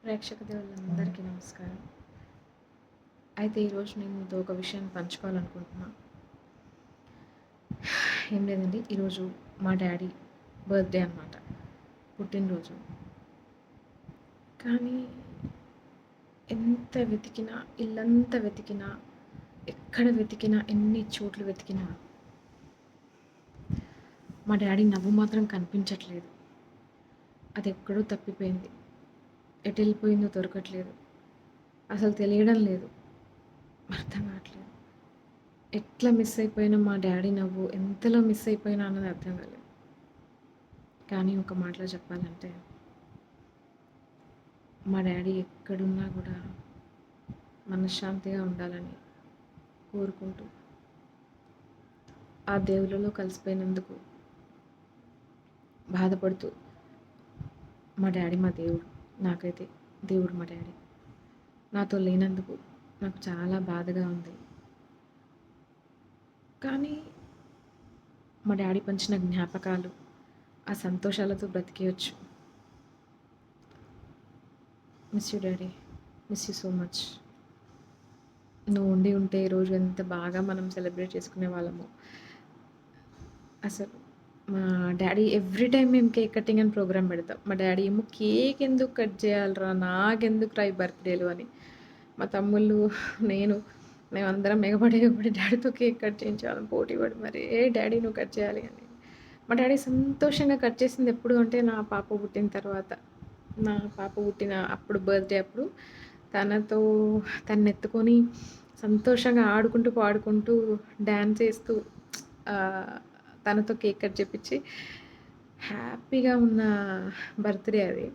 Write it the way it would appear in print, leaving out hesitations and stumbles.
ప్రేక్షక దేవుళ్ళందరికీ నమస్కారం. అయితే ఈరోజు నేను మీతో ఒక విషయాన్ని పంచుకోవాలనుకుంటున్నా. ఏం లేదండి, ఈరోజు మా డ్యాడీ బర్త్‌డే అనమాట. పుట్టినరోజు. కానీ ఎంత వెతికినా, ఇల్లంతా వెతికినా, ఎక్కడ వెతికినా, ఎన్ని చోట్ల వెతికినా మా డ్యాడీ నవ్వు మాత్రం కనిపించట్లేదు. అది ఎక్కడో తప్పిపోయింది. ఎటెళ్ళిపోయిందో దొరకట్లేదు. అసలు తెలియడం లేదు. అర్థం కావట్లేదు. ఎట్లా మిస్ అయిపోయినా మా డ్యాడీ నవ్వు ఎంతలో మిస్ అయిపోయినా అన్నది అర్థం కాలేదు. కానీ ఒక మాటలో చెప్పాలంటే మా డ్యాడీ ఎక్కడున్నా కూడా మనశ్శాంతిగా ఉండాలని కోరుకుంటూ ఆ దేవుళ్ళలో కలిసిపోయినందుకు బాధపడుతూ మా డ్యాడీ మా దేవుడు, నాకైతే దేవుడు మా డ్యాడీ. నాతో లేనందుకు నాకు చాలా బాధగా ఉంది. కానీ మా డ్యాడీ పంచిన జ్ఞాపకాలు, ఆ సంతోషాలతో బ్రతికేయచ్చు. Miss you daddy, miss you so much. నువ్వు ఉండి ఉంటే ఈరోజు ఎంత బాగా మనం సెలబ్రేట్ చేసుకునే వాళ్ళము. అసలు మా డాడీ ఎవ్రీ టైం మేము కేక్ కటింగ్ అని ప్రోగ్రామ్ పెడతాం. మా డాడీ ఏమో కేక్ ఎందుకు కట్ చేయాలిరా, నాకెందుకు రా ఈ బర్త్డేలు అని. మా తమ్ముళ్ళు, నేను, మేమందరం ఎగబడి డాడీతో కేక్ కట్ చేయించాలని పోటీ పడి మరి డాడీ నువ్వు కట్ చేయాలి అని. మా డాడీ సంతోషంగా కట్ చేసింది ఎప్పుడు అంటే నా పాప పుట్టిన తర్వాత. నా పాప పుట్టిన అప్పుడు బర్త్డే అప్పుడు తనతో తన్నెత్తుకొని సంతోషంగా ఆడుకుంటూ పాడుకుంటూ డ్యాన్స్ వేస్తూ తనతో కేక్ కట్ చేపించి హ్యాపీగా ఉన్న బర్త్డే అది.